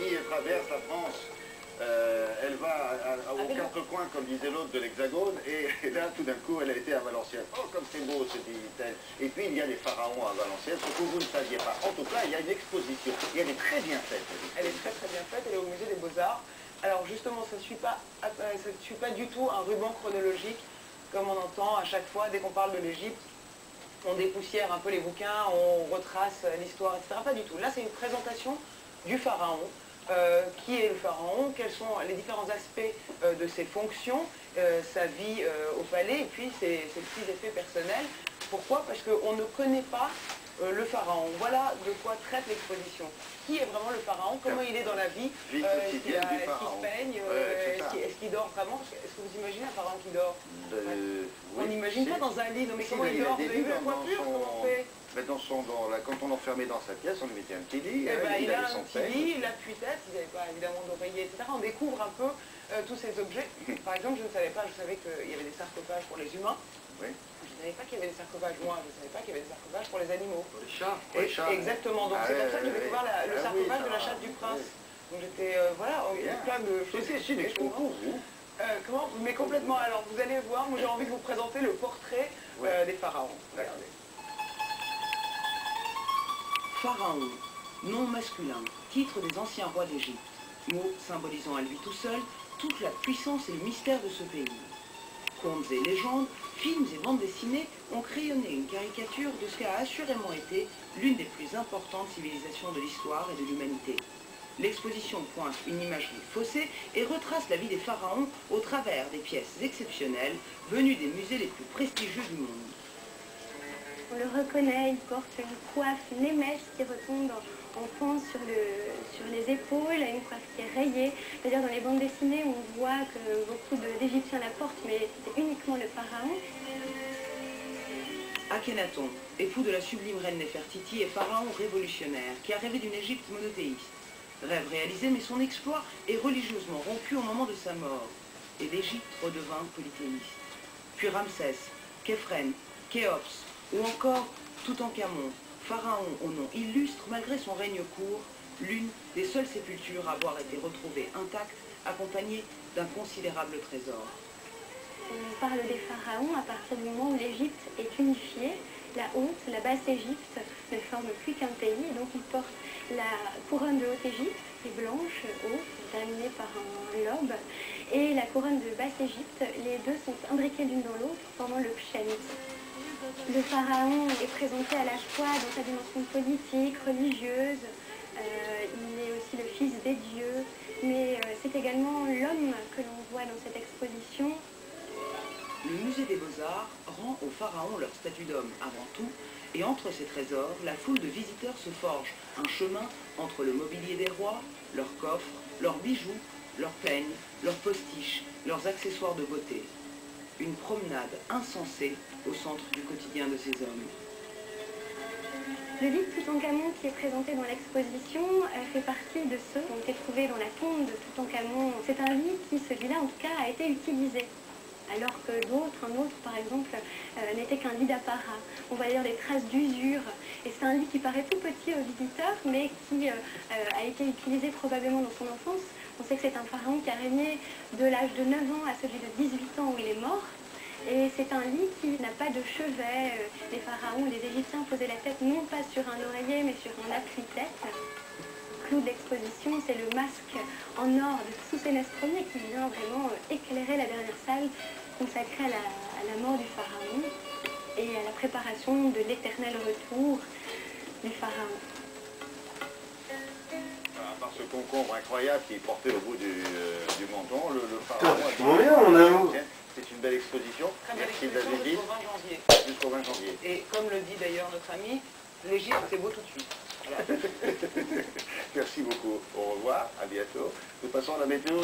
qui traverse la France. Elle va aux quatre coins, comme disait l'autre, de l'Hexagone, et là, tout d'un coup, elle a été à Valenciennes. Oh, comme c'est beau, se dit-elle. Et puis, il y a des pharaons à Valenciennes, ce que vous ne saviez pas. En tout cas, il y a une exposition, et elle est très bien faite. Elle est très très bien faite, elle est au musée des Beaux-Arts. Alors justement, ça ne suit pas du tout un ruban chronologique, comme on entend à chaque fois, dès qu'on parle de l'Égypte. On dépoussière un peu les bouquins, on retrace l'histoire, etc. Pas du tout. Là, c'est une présentation du pharaon. Qui est le pharaon, quels sont les différents aspects de ses fonctions, sa vie au palais, et puis ses petits effets personnels. Pourquoi? Parce qu'on ne connaît pas le pharaon. Voilà de quoi traite l'exposition. Qui est vraiment le pharaon? Comment il est dans la vie? Est-ce qu'il se peigne? Est-ce qu'il dort vraiment? Est-ce que vous imaginez un pharaon qui dort? On n'imagine pas dans un lit. Non, mais comment il dort? Vous avez vu la coiffure? Comment on fait? Quand on l'enfermait dans sa pièce, on lui mettait un petit lit. Il a un petit lit, il a tête, il n'avait pas évidemment d'oreiller, etc. On découvre un peu tous ces objets. Par exemple, je ne savais pas, je savais qu'il y avait des sarcophages pour les humains. Oui. Je ne savais pas qu'il y avait des sarcophages, moi, je ne savais pas qu'il y avait des sarcophages pour les animaux. Pour les chats. Exactement, donc c'est comme ça que j'ai découvert le sarcophage de la chatte du prince. Donc j'étais, voilà, plein de choses. C'est des choses pour vous. Comment? Mais complètement. Alors vous allez voir, moi j'ai envie de vous présenter le portrait des pharaons. Regardez. Pharaon, nom masculin, titre des anciens rois d'Égypte, mot symbolisant à lui tout seul toute la puissance et le mystère de ce pays. Contes et légendes, films et bandes dessinées ont crayonné une caricature de ce qu'a assurément été l'une des plus importantes civilisations de l'histoire et de l'humanité. L'exposition pointe une imagerie faussée et retrace la vie des pharaons au travers des pièces exceptionnelles venues des musées les plus prestigieux du monde. On le reconnaît, il porte une coiffe, une émesse qui retombe en pan sur les épaules, une coiffe qui est rayée. C'est-à-dire dans les bandes dessinées, on voit que beaucoup d'Égyptiens la portent, mais c'est uniquement le pharaon. Akhenaton, époux de la sublime reine Néfertiti et pharaon révolutionnaire qui a rêvé d'une Égypte monothéiste. Rêve réalisé, mais son exploit est religieusement rompu au moment de sa mort, et l'Égypte redevint polythéiste. Puis Ramsès, Khéphren, Khéops, ou encore Toutankhamon, pharaon au nom illustre malgré son règne court, l'une des seules sépultures à avoir été retrouvée intacte, accompagnée d'un considérable trésor. On parle des pharaons à partir du moment où l'Égypte est unifiée. La haute, la basse Égypte ne forment plus qu'un pays, donc ils portent la couronne de Haute-Égypte, qui est blanche, haute, terminée par un lobe, et la couronne de basse Égypte. Les deux sont imbriqués l'une dans l'autre, formant le pschent. Le pharaon est présenté à la fois dans sa dimension politique, religieuse, il est aussi le fils des dieux, mais c'est également l'homme que l'on voit dans cette exposition. Le musée des Beaux-Arts rend aux pharaons leur statut d'homme avant tout, et entre ces trésors, la foule de visiteurs se forge un chemin entre le mobilier des rois, leurs coffres, leurs bijoux, leurs peignes, leurs postiches, leurs accessoires de beauté. Une promenade insensée au centre du quotidien de ces hommes. Le lit de Toutankhamon qui est présenté dans l'exposition fait partie de ceux qui ont été trouvés dans la tombe de Toutankhamon. C'est un lit qui, celui-là en tout cas, a été utilisé. Alors que un autre par exemple, n'était qu'un lit d'apparat. On voit d'ailleurs des traces d'usure. Et c'est un lit qui paraît tout petit aux visiteurs, mais qui a été utilisé probablement dans son enfance. On sait que c'est un pharaon qui a régné de l'âge de 9 ans à celui de 18 ans où il est mort. Et c'est un lit qui n'a pas de chevet. Les pharaons, les Égyptiens posaient la tête non pas sur un oreiller, mais sur un appui-tête. Le clou de l'exposition, c'est le masque en or de Soussénès Ier qui vient vraiment éclairer la dernière salle consacrée à la mort du pharaon et à la préparation de l'éternel retour du pharaon. À part ce concombre incroyable qui est porté au bout du menton, le pharaon... C'est une belle exposition. Très belle Merci exposition David. jusqu'au 20 janvier. Jusqu'au 20 janvier. Et comme le dit d'ailleurs notre ami, l'Égypte c'est beau tout de suite. Voilà. Merci beaucoup. Au revoir, à bientôt. Nous passons à la météo.